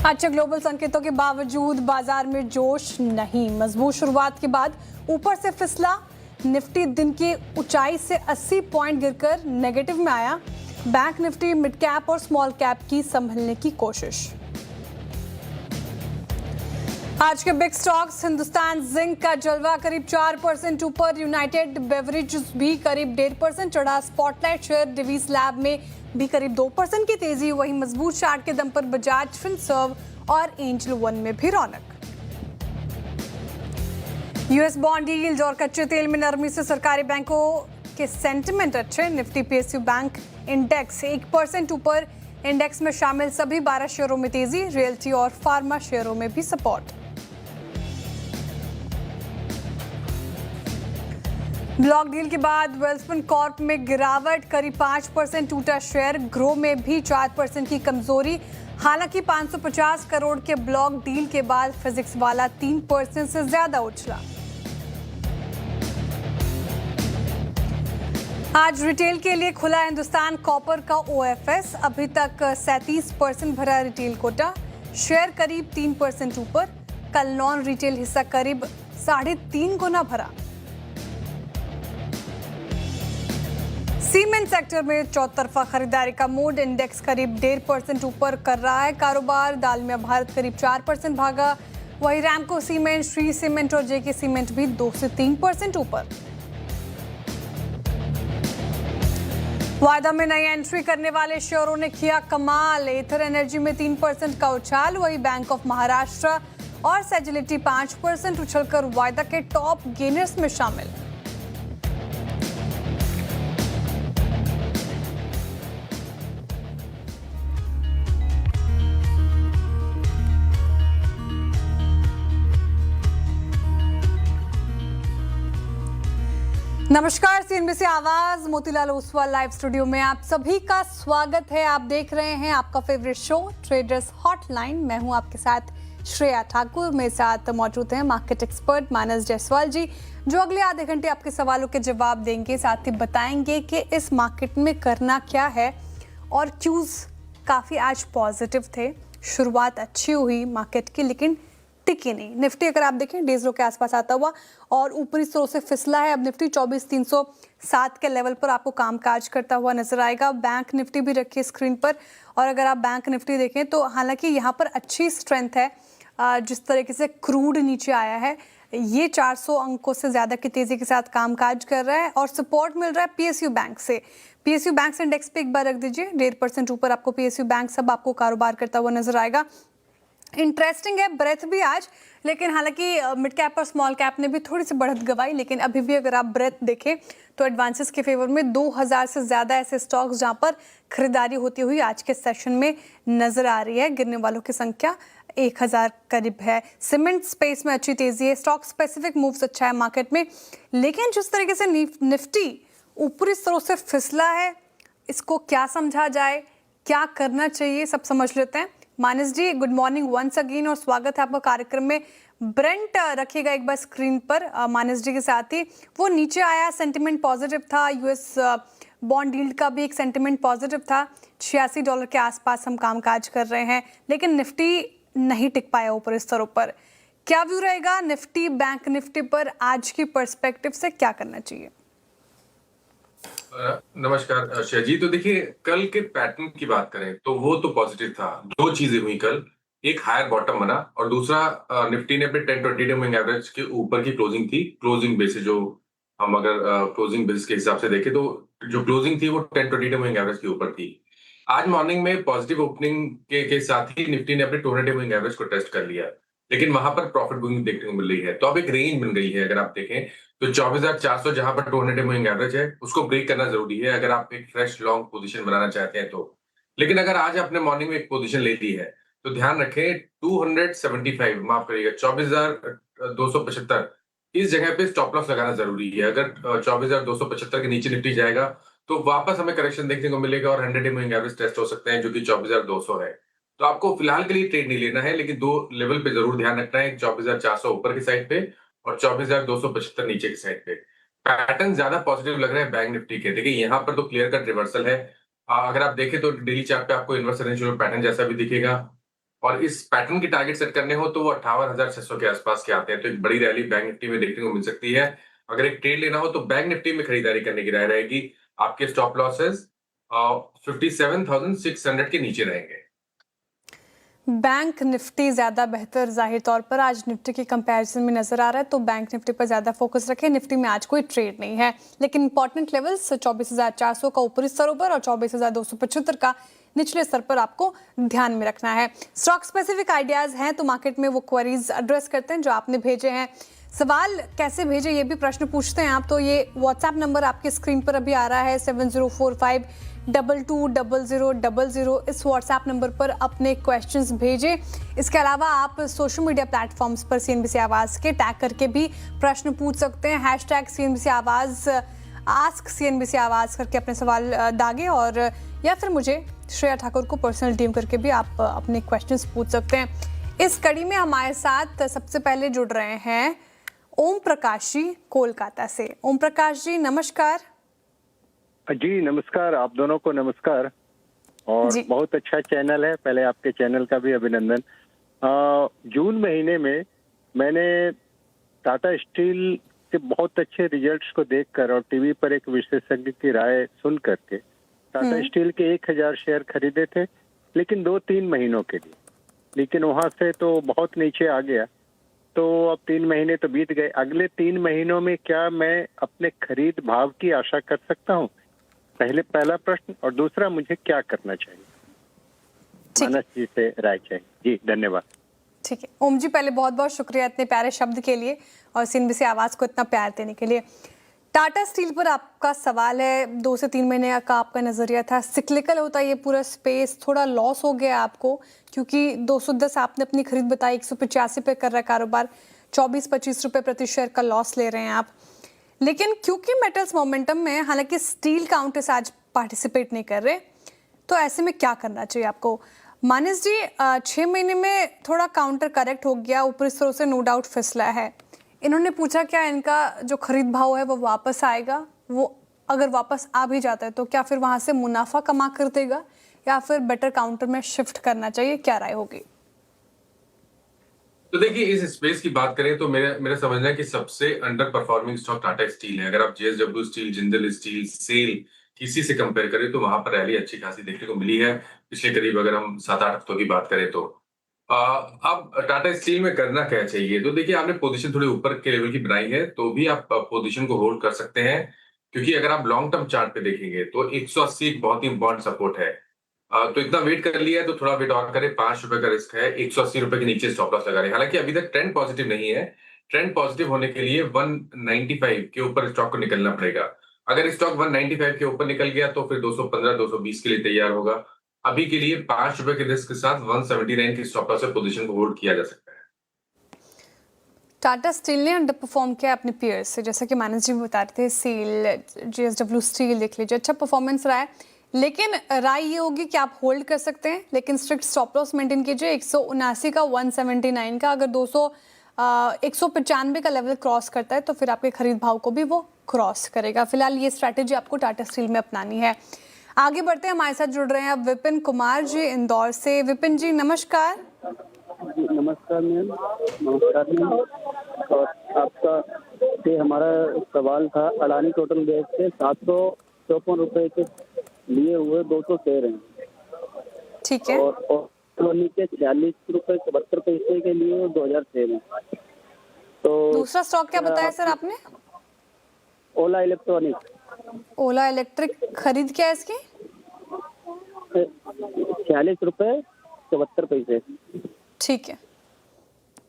अच्छे ग्लोबल संकेतों के बावजूद बाजार में जोश नहीं। मजबूत शुरुआत के बाद ऊपर से फिसला। निफ्टी दिन की ऊंचाई से 80 पॉइंट गिरकर नेगेटिव में आया। बैंक निफ्टी मिड कैप और स्मॉल कैप की संभलने की कोशिश। आज के बिग स्टॉक्स, हिंदुस्तान जिंक का जलवा करीब 4% ऊपर। यूनाइटेड बेवरेजेस भी करीब 1.5% चढ़ा। स्पॉटलाइट शेयर डिवीज लैब में भी करीब 2% की तेजी। वहीं मजबूत चार्ट के दम पर बजाज फिनसर्व और एंजल वन में भी रौनक। यूएस बॉन्ड यील्ड और कच्चे तेल में नरमी से सरकारी बैंकों के सेंटिमेंट अच्छे। निफ्टी पीएसयू बैंक इंडेक्स 1% ऊपर। इंडेक्स में शामिल सभी 12 शेयरों में तेजी। रियल्टी और फार्मा शेयरों में भी सपोर्ट। ब्लॉक डील के बाद वेल्सपन कॉर्प में गिरावट, करीब 5% टूटा शेयर। ग्रो में भी 4% की कमजोरी। हालांकि 550 करोड़ के ब्लॉक डील के बाद फिजिक्स वाला 3% से ज्यादा उछला। आज रिटेल के लिए खुला हिंदुस्तान कॉपर का ओएफएस। अभी तक 37% भरा रिटेल कोटा। शेयर करीब 3% ऊपर। कल नॉन रिटेल हिस्सा करीब 3.5 गुना भरा। सीमेंट सेक्टर में चौतरफा खरीदारी का मूड। इंडेक्स करीब 1.5% ऊपर कर रहा है कारोबार। दालमिया भारत करीब 4% भागा। वहीं रैमको सीमेंट, श्री सीमेंट और जेके सीमेंट भी 2 से 3% ऊपर। वायदा में नई एंट्री करने वाले शेयरों ने किया कमाल। एथर एनर्जी में 3% का उछाल। वहीं बैंक ऑफ महाराष्ट्र और सेजिलिटी 5% उछलकर वायदा के टॉप गेनर्स में शामिल। नमस्कार, सीएनबीसी आवाज मोतीलाल ओसवाल लाइव स्टूडियो में आप सभी का स्वागत है। आप देख रहे हैं आपका फेवरेट शो ट्रेडर्स हॉटलाइन। मैं हूं आपके साथ श्रेया ठाकुर। मेरे साथ मौजूद हैं मार्केट एक्सपर्ट मानस जायसवाल जी, जो अगले आधे घंटे आपके सवालों के जवाब देंगे। साथ ही बताएंगे कि इस मार्केट में करना क्या है। और क्यूज काफ़ी आज पॉजिटिव थे। शुरुआत अच्छी हुई मार्केट की, लेकिन टिकी नहीं। निफ्टी अगर आप देखें डेज लो के आसपास आता हुआ और ऊपरी स्रोत से फिसला है। अब निफ्टी 24,307 के लेवल पर आपको कामकाज करता हुआ नजर आएगा। बैंक निफ्टी भी रखिए स्क्रीन पर। और अगर आप बैंक निफ्टी देखें तो हालांकि यहाँ पर अच्छी स्ट्रेंथ है। जिस तरीके से क्रूड नीचे आया है, ये 400 अंकों से ज़्यादा की तेज़ी के साथ कामकाज कर रहा है। और सपोर्ट मिल रहा है पीएसयू बैंक से। पीएसयू बैंक से इंडेक्स पे एक बार रख दीजिए, 1.5% ऊपर आपको पीएसयू बैंक सब आपको कारोबार करता हुआ नजर आएगा। इंटरेस्टिंग है ब्रेथ भी आज, लेकिन हालांकि मिड कैप और स्मॉल कैप ने भी थोड़ी सी बढ़त गवाई। लेकिन अभी भी अगर आप ब्रेथ देखें तो एडवांसेस के फेवर में 2000 से ज़्यादा ऐसे स्टॉक्स जहां पर खरीदारी होती हुई आज के सेशन में नजर आ रही है। गिरने वालों की संख्या 1000 करीब है। सीमेंट स्पेस में अच्छी तेजी है। स्टॉक स्पेसिफिक मूव्स अच्छा है मार्केट में। लेकिन जिस तरीके से निफ्टी ऊपरी स्रोत से फिसला है, इसको क्या समझा जाए, क्या करना चाहिए, सब समझ लेते हैं। मानस जी, गुड मॉर्निंग वंस अगेन और स्वागत है आपका कार्यक्रम में। ब्रेंट रखिएगा एक बार स्क्रीन पर मानस जी के साथ ही। वो नीचे आया, सेंटिमेंट पॉजिटिव था। यूएस बॉन्ड यील्ड का भी एक सेंटिमेंट पॉजिटिव था। $86 के आसपास हम कामकाज कर रहे हैं, लेकिन निफ्टी नहीं टिक पाया ऊपर स्तरों पर। क्या व्यू रहेगा निफ्टी बैंक निफ्टी पर आज की पर्सपेक्टिव से, क्या करना चाहिए? नमस्कार शहजी। तो देखिए, कल के पैटर्न की बात करें तो वो तो पॉजिटिव था। दो चीजें हुई कल, एक हायर बॉटम बना और दूसरा निफ्टी ने अपने 10-20 डे मूविंग एवरेज के ऊपर की क्लोजिंग थी। क्लोजिंग बेसिस जो हम अगर क्लोजिंग बेसिस के हिसाब से देखें तो जो क्लोजिंग थी वो 10-20 डे मूविंग एवरेज के ऊपर थी। आज मॉर्निंग में पॉजिटिव ओपनिंग के साथ ही निफ्टी ने अपने 200 डे मूविंग एवरेज को टेस्ट कर लिया, लेकिन वहां पर प्रॉफिट बुकिंग देखने को मिल रही है। तो अब एक रेंज बन गई है। अगर आप देखें तो 24,400 जहां पर 200 डे मूविंग एवरेज है, उसको ब्रेक करना जरूरी है अगर आप एक फ्रेश लॉन्ग पोजीशन बनाना चाहते हैं तो। लेकिन अगर आज आपने मॉर्निंग में एक पोजीशन ले ली है तो ध्यान रखें 275, माफ करिएगा 24,275, इस जगह पे स्टॉप लॉस लगाना जरूरी है। अगर 24,275 के नीचे निफ्टी जाएगा तो वापस हमें करेक्शन देखने को मिलेगा और 100 डे मूविंग एवरेज टेस्ट हो सकते हैं, जो कि 24,200 है। तो आपको फिलहाल के लिए ट्रेड नहीं लेना है, लेकिन दो लेवल पे जरूर ध्यान रखना है, 24,400 ऊपर की साइड पे और 24,275 नीचे की साइड पे। पैटर्न ज्यादा पॉजिटिव लग रहे हैं बैंक निफ्टी के। देखिए यहाँ पर तो क्लियर कट रिवर्सल है। अगर आप देखें तो डेली चार्ट पे आपको इन्वर्स रेंज पैटर्न जैसा भी दिखेगा। और इस पैटर्न के टारगेट सेट करने हो तो वो 58,600 के आसपास के आते हैं। तो एक बड़ी रैली बैंक निफ्टी में देखने को मिल सकती है। अगर एक ट्रेड लेना हो तो बैंक निफ्टी में खरीदारी करने की राय रहेगी। आपके स्टॉप लॉसेस 57,600 के नीचे रहेंगे। बैंक निफ्टी ज्यादा बेहतर जाहिर तौर पर आज निफ्टी के कंपैरिजन में नजर आ रहा है, तो बैंक निफ्टी पर ज्यादा फोकस रखें। निफ्टी में आज कोई ट्रेड नहीं है, लेकिन इंपॉर्टेंट लेवल्स 24,400 का ऊपरी स्तरों पर और 24,275 का निचले स्तर पर आपको ध्यान में रखना है। स्टॉक स्पेसिफिक आइडियाज हैं तो मार्केट में वो क्वेरीज एड्रेस करते हैं जो आपने भेजे हैं। सवाल कैसे भेजे ये भी प्रश्न पूछते हैं आप, तो ये व्हाट्सएप नंबर आपके स्क्रीन पर अभी आ रहा है 7045220000। इस व्हाट्सएप नंबर पर अपने क्वेश्चंस भेजें। इसके अलावा आप सोशल मीडिया प्लेटफॉर्म्स पर सीएनबीसी आवाज़ के टैग करके भी प्रश्न पूछ सकते हैं। हैशटैग सीएनबीसी आवाज़, आस्क सीएनबीसी आवाज़ करके अपने सवाल दागे, और या फिर मुझे श्रेया ठाकुर को पर्सनल डीएम करके भी आप अपने क्वेश्चंस पूछ सकते हैं। इस कड़ी में हमारे साथ सबसे पहले जुड़ रहे हैं ओम प्रकाश जी कोलकाता से। ओम प्रकाश जी नमस्कार। जी नमस्कार, आप दोनों को नमस्कार। और जी। बहुत अच्छा चैनल है, पहले आपके चैनल का भी अभिनंदन। जून महीने में मैंने टाटा स्टील के बहुत अच्छे रिजल्ट्स को देखकर और टीवी पर एक विशेषज्ञ की राय सुन करके टाटा स्टील के 1,000 शेयर खरीदे थे, लेकिन 2-3 महीनों के लिए। लेकिन वहां से तो बहुत नीचे आ गया, तो अब 3 महीने तो बीत गए। अगले 3 महीनों में क्या मैं अपने खरीद भाव की आशा कर सकता हूँ? पहला प्रश्न। और दूसरा, मुझे क्या करना चाहिए? मानस जी से राय चाहिए। जी धन्यवाद। ठीक है ओम जी, पहले बहुत बहुत शुक्रिया इतने प्यारे शब्द के लिए और सीएनबीसी आवाज़ को इतना प्यार देने के लिए। टाटा स्टील पर आपका सवाल है, 2 से 3 महीने का आपका नजरिया था, सिक्लिकल होता है ये पूरा स्पेस, थोड़ा लॉस हो गया आपको क्योंकि 210 आपने अपनी खरीद बताई, 185 पे कर रहा है कारोबार, 24-25 रुपए प्रति शेयर का लॉस ले रहे हैं आप। लेकिन क्योंकि मेटल्स मोमेंटम में, हालांकि स्टील काउंटर्स आज पार्टिसिपेट नहीं कर रहे, तो ऐसे में क्या करना चाहिए आपको? मानस जी, 6 महीने में थोड़ा काउंटर करेक्ट हो गया, ऊपरी स्तरों से नो डाउट फिसला है। इन्होंने पूछा क्या इनका जो खरीद भाव है वो वापस आएगा? वो अगर वापस आ भी जाता है तो क्या फिर वहां से मुनाफा कमा कर देगा या फिर बेटर काउंटर में शिफ्ट करना चाहिए? क्या राय होगी? तो देखिए, इस स्पेस की बात करें तो मेरा समझना है कि सबसे under performing stock Tata steel है। अगर आप JSW steel, Jindal steel, SAIL किसी से कंपेयर करें तो वहां पर रैली अच्छी खासी देखने को मिली है पिछले करीब, अगर हम 7-8 हफ्तों की बात करें तो। अब टाटा स्टील में करना क्या चाहिए? तो देखिए, आपने पोजीशन थोड़ी ऊपर के लेवल की बनाई है तो भी आप पोजीशन को होल्ड कर सकते हैं, क्योंकि अगर आप लॉन्ग टर्म चार्ट पे देखेंगे तो 180 एक बहुत ही इंपॉर्टेंट सपोर्ट है। तो इतना वेट कर लिया है तो थोड़ा वेट और करें, 5 रुपए का रिस्क है, 180 रुपए के नीचे स्टॉप लॉस लगा रहे हैं। हालांकि अभी तक ट्रेंड पॉजिटिव नहीं है। ट्रेंड पॉजिटिव होने के लिए 195 के ऊपर स्टॉक को निकलना पड़ेगा। अगर स्टॉक 195 के ऊपर निकल गया तो फिर 215-220 के लिए तैयार होगा। अभी के लिए 5 रुपए के रिस्क के साथ 179 की स्टॉप लॉस से पोजीशन को होल्ड किया जा सकता है। टाटा स्टील ने अंडर परफॉर्म किया अपने पीयर्स से, जैसा कि मैनेजर जी बता रहे थे। सेल, जेएसडब्ल्यू स्टील देख लीजिए, अच्छा परफॉर्मेंस रहा है, लेकिन राय ये होगी कि आप होल्ड कर सकते हैं, लेकिन स्ट्रिक्ट स्टॉप लॉस मेंटेन कीजिए। 179 का, 179 का, अगर 195 का लेवल क्रॉस करता है तो फिर आपके खरीद भाव को भी वो क्रॉस करेगा। फिलहाल ये स्ट्रैटेजी आपको टाटा स्टील में अपनानी है। आगे बढ़ते हैं, हमारे साथ जुड़ रहे हैं अब विपिन कुमार जी इंदौर से। विपिन जी नमस्कार। नमस्कार मैम। नमस्कार मैम। और आपका से हमारा सवाल था, अडानी टोटल गैस से 754 रुपए के लिए हुए 200 शेयर हैं। ठीक है। और के 46 रुपए 72 पैसे के लिए 2000 शेयर हैं। तो दूसरा स्टॉक क्या बताया सर आपने? ओला इलेक्ट्रॉनिक। ओला इलेक्ट्रिक खरीद क्या है इसकी? 46 रुपए 74 पैसे। ठीक है,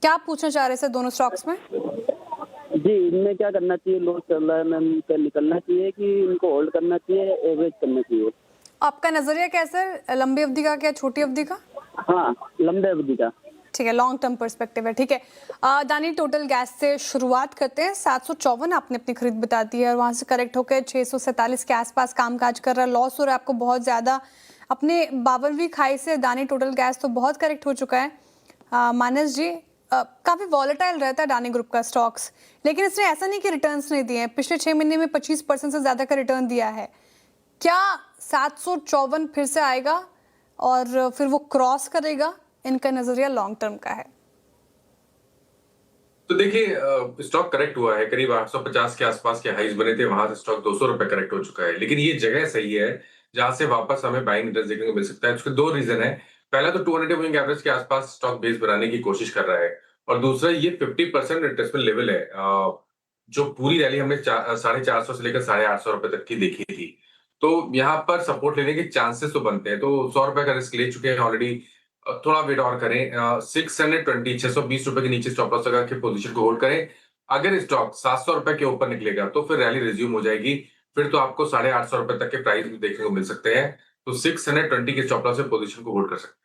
क्या आप पूछना चाह रहे थे दोनों स्टॉक्स में? जी, इनमें क्या करना चाहिए? लॉस चल रहा है मैम, क्या निकलना चाहिए कि इनको होल्ड करना चाहिए, एवरेज करना चाहिए? आपका नजरिया क्या है सर, लंबी अवधि का क्या छोटी अवधि का? हाँ, लंबे अवधि का। ठीक है, लॉन्ग टर्म पर्सपेक्टिव है। ठीक है, अडानी टोटल गैस से शुरुआत करते हैं। 754 आपने अपनी खरीद बता दी है और वहां से करेक्ट होकर 647 के आसपास कामकाज कर रहा है। लॉस हो रहा है आपको बहुत ज्यादा। अपने 52वीं खाई से अडानी टोटल गैस तो बहुत करेक्ट हो चुका है। मानस जी, काफी वॉलेटाइल रहता है अडानी ग्रुप का स्टॉक्स, लेकिन इसने ऐसा नहीं कि रिटर्न्स नहीं दिए हैं। पिछले 6 महीने में 25% से ज्यादा का रिटर्न दिया है। क्या 754 फिर से आएगा और फिर वो क्रॉस करेगा इनका नजरिया लॉन्ग टर्म का है? तो देखिए स्टॉक करेक्ट हुआ है, करीब 850 के आसपास के हाइज बने थे, वहां से स्टॉक 200 रुपए करेक्ट हो चुका है। लेकिन ये जगह सही है जहां से वापस हमें बाइंग इंटरेस्ट देखने को मिल सकता है। उसके दो रीजन है। पहला तो 200 मूविंग एवरेज के आसपास स्टॉक बेस बनाने की कोशिश कर रहा है, और दूसरा ये 50% रिट्रेसमेंट लेवल है, जो पूरी रैली हमने 450 से लेकर 850 रुपए तक की देखी थी। तो यहाँ पर सपोर्ट लेने के चांसेस तो बनते हैं। तो 100 रुपए का रिस्क ले चुके हैं ऑलरेडी, थोड़ा वेट और करें। 620 620 रुपए के नीचे स्टॉप लॉस लगा के पोजीशन को होल्ड करें। अगर स्टॉक 700 रुपए के ऊपर निकलेगा तो फिर रैली रिज्यूम हो जाएगी, फिर तो आपको 850 रुपए तक के प्राइस भी देखने को मिल सकते हैं। तो 620 के स्टॉप लॉस से पोजीशन को होल्ड कर सकते हैं।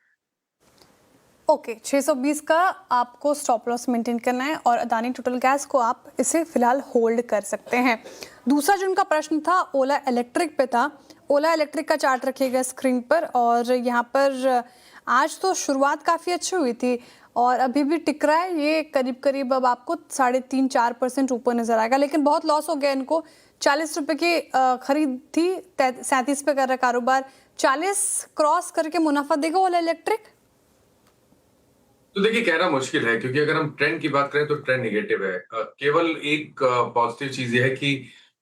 ओके, 620 का आपको स्टॉप लॉस मेंटेन करना है और अदानी टोटल गैस को आप इसे फिलहाल होल्ड कर सकते हैं। दूसरा जो उनका प्रश्न था ओला इलेक्ट्रिक पे था। ओला इलेक्ट्रिक का चार्ट रखिएगा स्क्रीन पर, और यहाँ पर आज तो शुरुआत काफ़ी अच्छी हुई थी और अभी भी टिक रहा है। ये करीब करीब अब आपको 3.5-4% ऊपर नजर आएगा, लेकिन बहुत लॉस हो गया इनको। 40 रुपए की खरीद थी, 37 पे कर रहा कारोबार। 40 क्रॉस करके मुनाफा देगा ओला इलेक्ट्रिक? तो देखिए कहना मुश्किल है, क्योंकि अगर हम ट्रेंड की बात करें तो ट्रेंड नेगेटिव है। केवल एक पॉजिटिव चीज ये है कि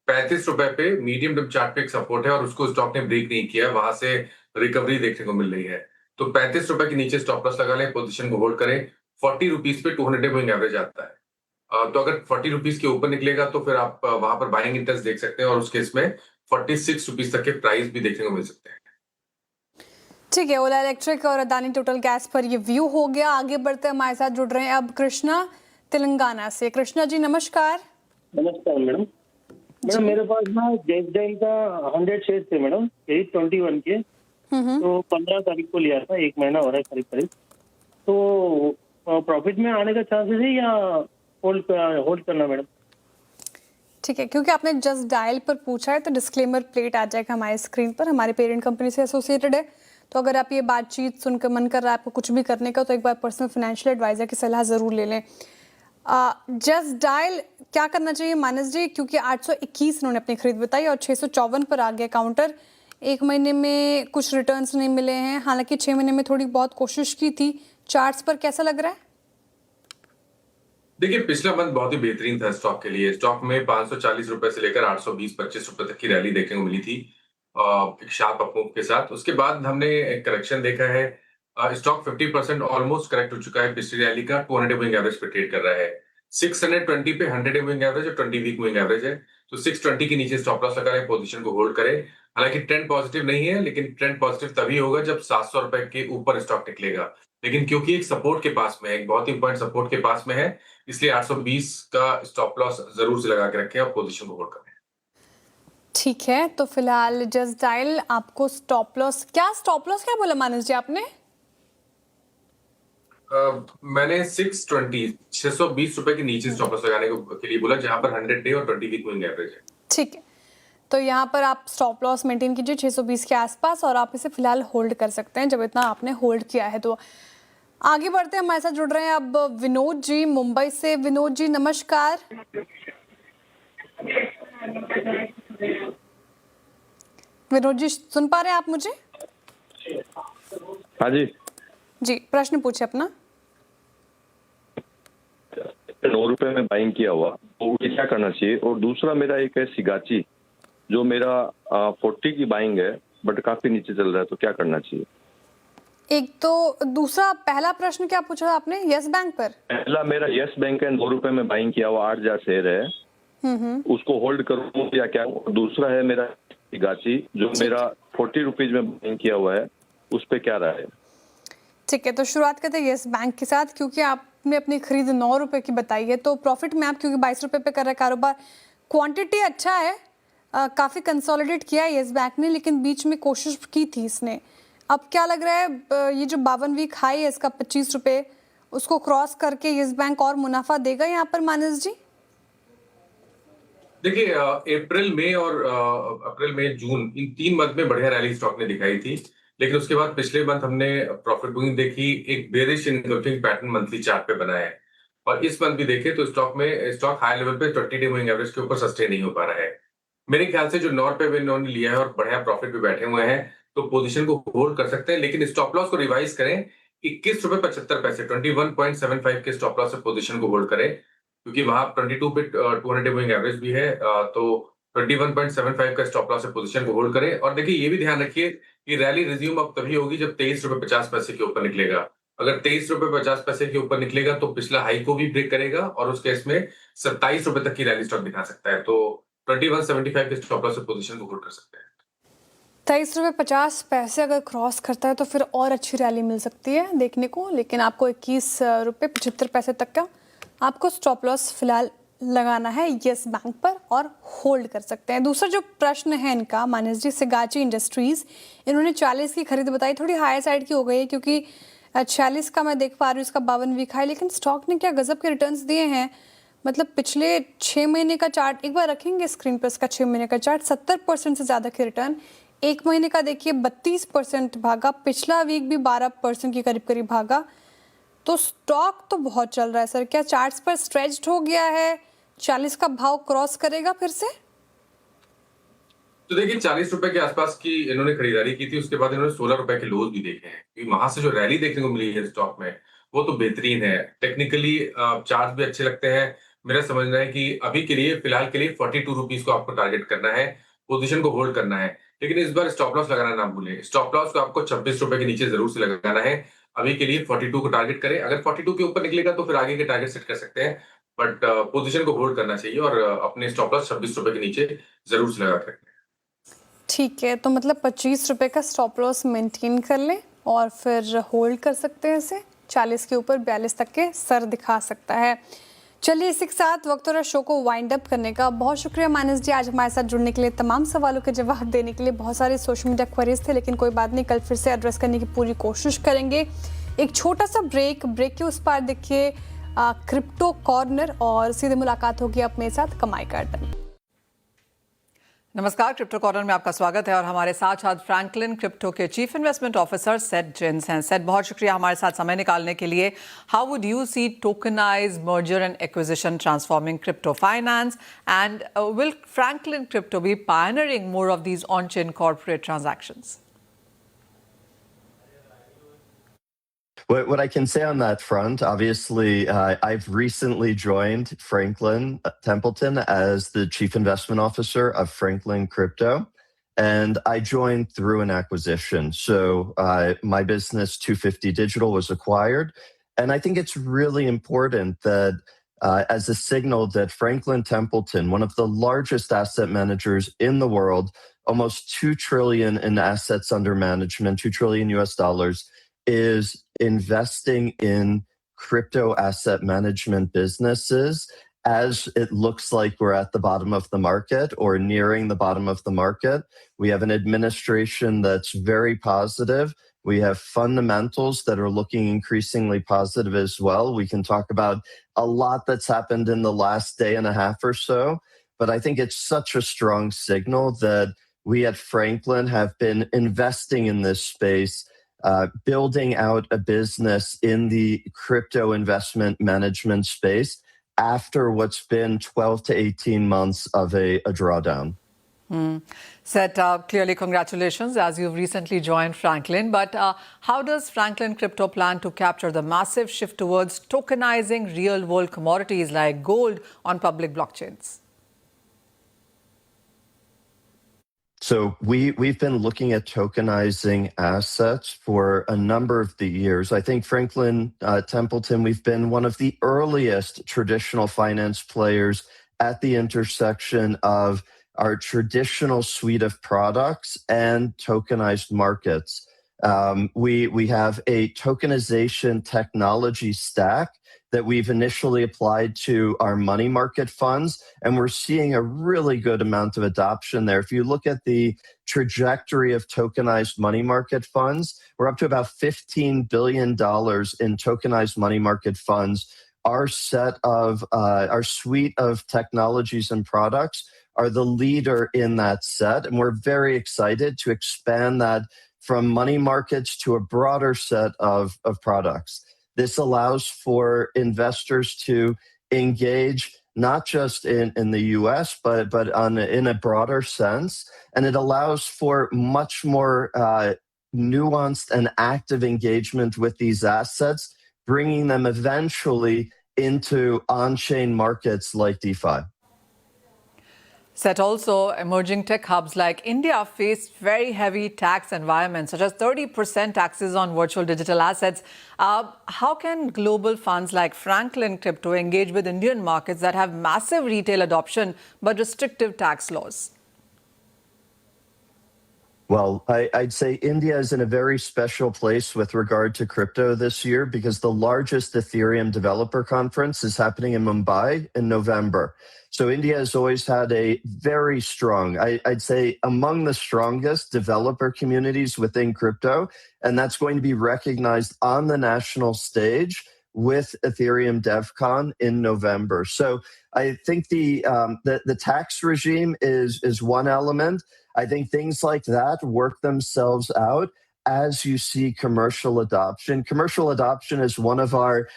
35 रुपए पे मीडियम टर्म चार्ट पे एक सपोर्ट है और उसको स्टॉक ने ब्रेक नहीं किया, वहां से रिकवरी देखने को मिल रही है। तो 35 रुपए के नीचे स्टॉप लॉस लगा लें, पोजीशन को होल्ड करें। 40 रुपीज पे 200 मूविंग एवरेज आता है। तो अगर 40 रुपीज के ऊपर निकलेगा तो फिर आप वहां पर बाइंग इंटरेस्ट देख सकते हैं, और उस केस में 46 रुपीज तक के प्राइस भी देखने को मिल सकते हैं। ठीक है, ओला इलेक्ट्रिक और अदानी टोटल गैस पर ये व्यू हो गया। आगे बढ़ते हमारे साथ जुड़ रहे हैं अब कृष्णा तेलंगाना से। कृष्णा जी नमस्कार। नमस्कार मैडम। मैडम मेरे पास ना जेसडाइल का 100 शेयर थे मैडम, 821 के। तो 15 तारीख को लिया था, एक महीना हो रहा है करीब करीब। तो प्रॉफिट में आने का चांसेस है या होल्ड करना मैडम? ठीक है, क्योंकि आपने जस्ट डायल पर पूछा है तो डिस्क्लेमर प्लेट आ जाएगा हमारे स्क्रीन पर। हमारे पेरेंट कंपनी से एसोसिएटेड है, तो अगर आप ये बातचीत सुनकर मन कर रहा है आपको कुछ भी करने का, तो एक बार पर्सनल फाइनेंशियल एडवाइजर की सलाह ज़रूर ले लें। जस्ट डायल क्या करना चाहिए मानस जी? क्योंकि 821 इन्होंने अपनी खरीद बताई और 654 पर आ गया काउंटर। एक महीने में कुछ रिटर्न्स नहीं मिले हैं, हालांकि 6 महीने में थोड़ी बहुत कोशिश की थी। चार्ट्स पर कैसा लग रहा है? देखिए पिछला मंथ बहुत ही बेहतरीन था स्टॉक के लिए। स्टॉक में 540 रुपए से लेकर 820-25 रुपए तक की रैली देखने को मिली थी, एक शार्प अप मूव के साथ। उसके बाद हमने एक करेक्शन देखा है। स्टॉक 50% ऑलमोस्ट करेक्ट हो चुका है। पिछली रैली का 200 मूविंग एवरेज पे ट्रेड कर रहा है। 620 पे 100 मूविंग एवरेज और 20 वीक मूविंग एवरेज है। तो 620 के नीचे स्टॉप लॉस लगा रहे, पोजीशन को होल्ड करें। हालांकि ट्रेंड पॉजिटिव नहीं है, लेकिन ट्रेंड पॉजिटिव तभी होगा जब 700 रुपए के ऊपर स्टॉक निकलेगा। लेकिन क्योंकि एक सपोर्ट के पास में है, एक बहुत इंपॉर्टेंट सपोर्ट के पास में है, इसलिए 820 का स्टॉप लॉस जरूर से लगा के रखें और पोजीशन को होल्ड करें। ठीक है, तो फिलहाल जस्ट डायल आपको स्टॉप लॉस क्या बोला मानस जी आपने? मैंने 620 रुपए के नीचे स्टॉप लॉस लगाने के लिए बोला, जहां पर 100 डे और 20 वीक मूविंग एवरेज है। ठीक है, तो यहाँ पर आप स्टॉप लॉस मेंटेन कीजिए 620 के आसपास, और आप इसे फिलहाल होल्ड कर सकते हैं जब इतना आपने होल्ड किया है। तो आगे बढ़ते हैं, हमारे साथ जुड़ रहे हैं अब विनोद जी मुंबई से। विनोद जी नमस्कार। विनोद जी सुन पा रहे हैं आप मुझे? हाँ जी जी, प्रश्न पूछे अपना। 9 रुपए में बाइंग किया हुआ, तो उसे क्या करना चाहिए? और दूसरा मेरा एक है सिगाची, जो मेरा 40 की बाइंग है बट काफी नीचे चल रहा है, तो क्या करना चाहिए? एक तो दूसरा, पहला प्रश्न क्या पूछा था आपने? यस बैंक पर? पहला मेरा यस बैंक है, 9 रुपए में बाइंग किया हुआ, 8,000 शेयर है, उसको होल्ड करूं या क्या? और दूसरा है मेरा सिगाची, जो मेरा 40 रुपीज में बाइंग किया हुआ है, उस पे क्या रहा है? ठीक है, तो शुरुआत करते हैं यस बैंक के साथ, क्योंकि आपने अपनी खरीद 9 रुपए की बताई है, तो प्रॉफिट में आप क्योंकि 22 रुपए पे कर रहे हैं कारोबार, क्वांटिटी अच्छा है, काफी कंसोलिडेट किया है यस बैंक ने, लेकिन बीच में कोशिश की थी इसने। अब क्या लग रहा है, ये जो 52 वीक हाई है इसका 25 रुपए, उसको क्रॉस करके यस बैंक और मुनाफा देगा यहाँ पर मानस जी? देखिए अप्रैल मई जून, इन 3 मंथ में बढ़िया रैली स्टॉक ने दिखाई थी, लेकिन उसके बाद पिछले मंथ हमने प्रॉफिट बुकिंग देखी, एक bearish engulfing pattern monthly chart पे बना है। और इस मंथ भी देखें तो स्टॉक हाई लेवल पे 20 डे मूविंग एवरेज के ऊपर सस्टेन नहीं हो पा रहा है। मेरे ख्याल से जो 9 रुपए में इन्होंने लिया है और बढ़िया प्रॉफिट पे बैठे हुए हैं, तो पोजीशन को होल्ड कर सकते हैं, लेकिन स्टॉप लॉस को रिवाइज करें 21.75 21.75 के स्टॉप लॉस से पोजीशन को होल्ड करें, क्योंकि वहां 22 पे 200 डे मूविंग एवरेज भी है। तो 21.75 का स्टॉप लॉस से पोजीशन को होल्ड करें। और देखिए ये भी ध्यान रखिए कि रैली रिज्यूम अब तभी होगी जब 23.50 के ऊपर निकलेगा। अगर 23.50 के ऊपर निकलेगा तो पिछला हाई को भी ब्रेक करेगा और उस केस में 27 रुपए तक की रैली स्टॉक दिखा सकता है। तो 21.75 के स्टॉप लॉस से पोजीशन को होल्ड कर सकते हैं। 23.50 अगर क्रॉस करता है तो फिर और अच्छी रैली मिल सकती है देखने को, लेकिन आपको 21.75 तक का आपको स्टॉप लॉस फिलहाल लगाना है येस बैंक पर और होल्ड कर सकते हैं। दूसरा जो प्रश्न है इनका मानस जी, सिगाची इंडस्ट्रीज, इन्होंने 40 की खरीद बताई, थोड़ी हाई साइड की हो गई है क्योंकि 46 का मैं देख पा रही हूँ, इसका 52 वीक है, लेकिन स्टॉक ने क्या गजब के रिटर्न्स दिए हैं। मतलब पिछले 6 महीने का चार्ट एक बार रखेंगे स्क्रीन पर, इसका 6 महीने का चार्ट 70% से ज़्यादा के रिटर्न। 1 महीने का देखिए 32% भागा, पिछला वीक भी 12% के करीब करीब भागा। तो स्टॉक तो बहुत चल रहा है सर, क्या चार्ट्स पर स्ट्रेच्ड हो गया है? 40 का भाव क्रॉस करेगा फिर से? तो देखिए 40 रुपए के आसपास की इन्होंने खरीदारी की थी, उसके बाद इन्होंने 16 रुपए के लोज भी देखे हैं, क्योंकि वहां से जो रैली देखने को मिली है स्टॉक में वो तो बेहतरीन है। टेक्निकली चार्ट भी अच्छे लगते हैं। मेरा समझना है कि अभी के लिए फिलहाल के लिए 42 रुपीज को आपको टारगेट करना है, पोजीशन को होल्ड करना है। लेकिन इस बार स्टॉप लॉस लगाना ना भूलें। स्टॉप लॉस को आपको 26 रुपए के नीचे जरूर से लगाना है। अभी के लिए 42 को टारगेट करें। अगर 42 के ऊपर निकलेगा तो फिर आगे के टारगेट सेट कर सकते हैं, बट पोजीशन को होल्ड करना चाहिए और अपने स्टॉप लॉस 26 रुपए के नीचे जरूर से लगा कर रखें। ठीक है, तो मतलब 25 रुपए का स्टॉप लॉस मेंटेन कर लें और फिर होल्ड कर सकते हैं इसे। 40 के ऊपर 42 तक के सर दिखा सकता है। चलिए इसी के साथ वक्त और शो को वाइंड अप करने का बहुत शुक्रिया मानस जी, आज हमारे साथ जुड़ने के लिए, तमाम सवालों के जवाब देने के लिए। बहुत सारे सोशल मीडिया क्वेरीज थे, लेकिन कोई बात नहीं, कल फिर से एड्रेस करने की पूरी कोशिश करेंगे। एक छोटा सा ब्रेक के उस पार देखिए क्रिप्टो कॉर्नर, और सीधे मुलाकात होगी अब मेरे साथ कमाई का अड्डा। नमस्कार, क्रिप्टो कॉर्नर में आपका स्वागत है और हमारे साथ आज फ्रैंकलिन क्रिप्टो के चीफ इन्वेस्टमेंट ऑफिसर सेड जेन्स हैं। सेड, बहुत शुक्रिया हमारे साथ समय निकालने के लिए। How would you see tokenize merger and acquisition transforming crypto finance, and will Franklin crypto be pioneering more of these on chain corporate transactions? What I can say on that front, obviously, I've recently joined Franklin Templeton as the Chief Investment Officer of Franklin Crypto, and I joined through an acquisition. So my business, 250 Digital, was acquired, and I think it's really important that as a signal that Franklin Templeton, one of the largest asset managers in the world, almost $2 trillion in assets under management, $2 trillion US dollars, is investing in crypto asset management businesses as it looks like we're at the bottom of the market or nearing the bottom of the market. We have an administration that's very positive. We have fundamentals that are looking increasingly positive as well. We can talk about a lot that's happened in the last day and a half or so, but I think it's such a strong signal that we at Franklin have been investing in this space, building out a business in the crypto investment management space after what's been 12 to 18 months of a drawdown. Seth, clearly congratulations as you've recently joined Franklin, but how does Franklin Crypto plan to capture the massive shift towards tokenizing real-world commodities like gold on public blockchains? So we've been looking at tokenizing assets for a number of the years. I think Franklin Templeton, we've been one of the earliest traditional finance players at the intersection of our traditional suite of products and tokenized markets. We have a tokenization technology stack that we've initially applied to our money market funds, and we're seeing a really good amount of adoption there. If you look at the trajectory of tokenized money market funds, we're up to about $15 billion in tokenized money market funds. Our suite of technologies and products are the leader in that set, and we're very excited to expand that from money markets to a broader set of products. This allows for investors to engage not just in the US, but in a broader sense. And it allows for much more nuanced and active engagement with these assets, bringing them eventually into on-chain markets like DeFi. Said also, emerging tech hubs like India face very heavy tax environments, such as 30% taxes on virtual digital assets. How can global funds like Franklin Crypto engage with Indian markets that have massive retail adoption but restrictive tax laws? Well, I'd say India is in a very special place with regard to crypto this year because the largest Ethereum developer conference is happening in Mumbai in November. So India has always had a very strong, I'd say among the strongest developer communities within crypto, and that's going to be recognized on the national stage with Ethereum DevCon in November. So I think the tax regime is one element. I think things like that work themselves out as you see commercial adoption. Commercial adoption is one of our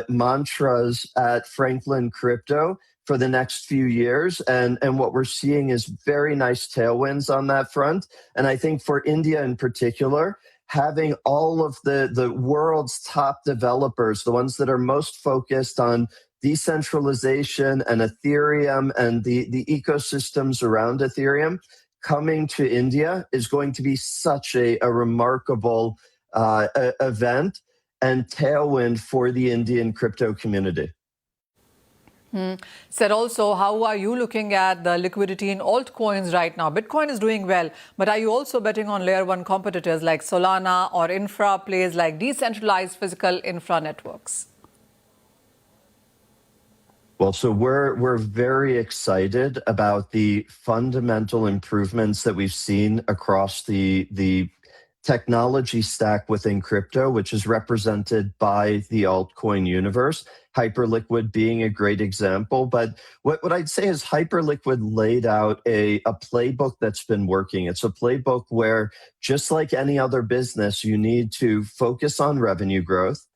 mantras at Franklin Crypto for the next few years. And what we're seeing is very nice tailwinds on that front. And I think for India in particular, having all of the world's top developers, the ones that are most focused on decentralization and Ethereum and the ecosystems around Ethereum, coming to India is going to be such a remarkable event and tailwind for the Indian crypto community. Said also, how are you looking at the liquidity in altcoins right now? Bitcoin is doing well, but are you also betting on layer 1 competitors like Solana or infra plays like decentralized physical infra networks? Well, so we're very excited about the fundamental improvements that we've seen across the technology stack within crypto, which is represented by the altcoin universe, Hyperliquid being a great example. But what I'd say is Hyperliquid laid out a playbook that's been working. It's a playbook where, just like any other business, you need to focus on revenue growth,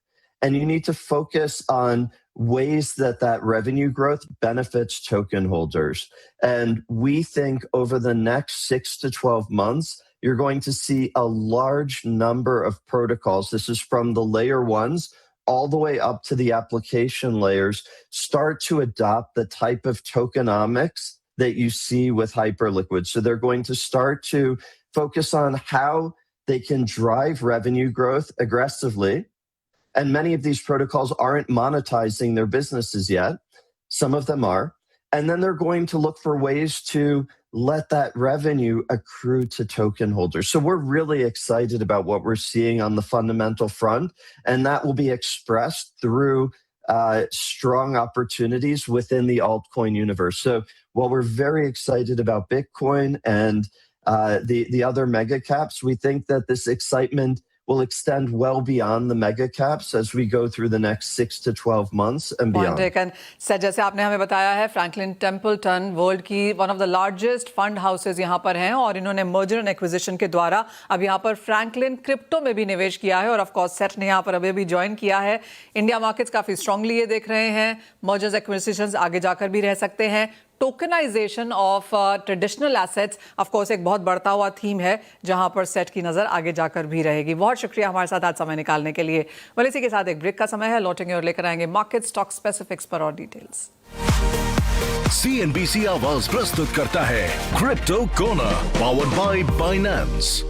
and you need to focus on ways that revenue growth benefits token holders. And we think over the next 6 to 12 months, you're going to see a large number of protocols. This is from the layer 1s all the way up to the application layers, start to adopt the type of tokenomics that you see with Hyperliquid. So they're going to start to focus on how they can drive revenue growth aggressively. And many of these protocols aren't monetizing their businesses yet. Some of them are. And then they're going to look for ways to let that revenue accrue to token holders. So we're really excited about what we're seeing on the fundamental front, and that will be expressed through strong opportunities within the altcoin universe. So while we're very excited about Bitcoin and the other mega caps, we think that this excitement will extend well beyond the mega caps as we go through the next 6 to 12 months and beyond. Sir, जैसे आपने हमें बताया है, Franklin Templeton world की one of the largest fund houses यहाँ पर हैं और इन्होंने मर्जर एंड एक्विजिशन के द्वारा अब यहाँ पर फ्रैंकलिन क्रिप्टो में भी निवेश किया है और ऑफ कोर्स सेट ने यहाँ पर अभी ज्वाइन किया है. इंडिया मार्केट्स काफी स्ट्रांगली ये देख रहे हैं. मर्जर्स एक्विजिशंस आगे जाकर भी रह सकते हैं. Tokenization of traditional assets of course एक बहुत बढ़ता हुआ थीम है जहां पर सेट की नजर आगे जाकर भी रहेगी. बहुत शुक्रिया हमारे साथ आज समय निकालने के लिए. वेल, इसी के साथ एक ब्रेक का समय है. लौटेंगे और लेकर आएंगे मार्केट स्टॉक स्पेसिफिक्स पर और डिटेल्स. CNBC आवाज प्रस्तुत करता है crypto corner, powered by Binance.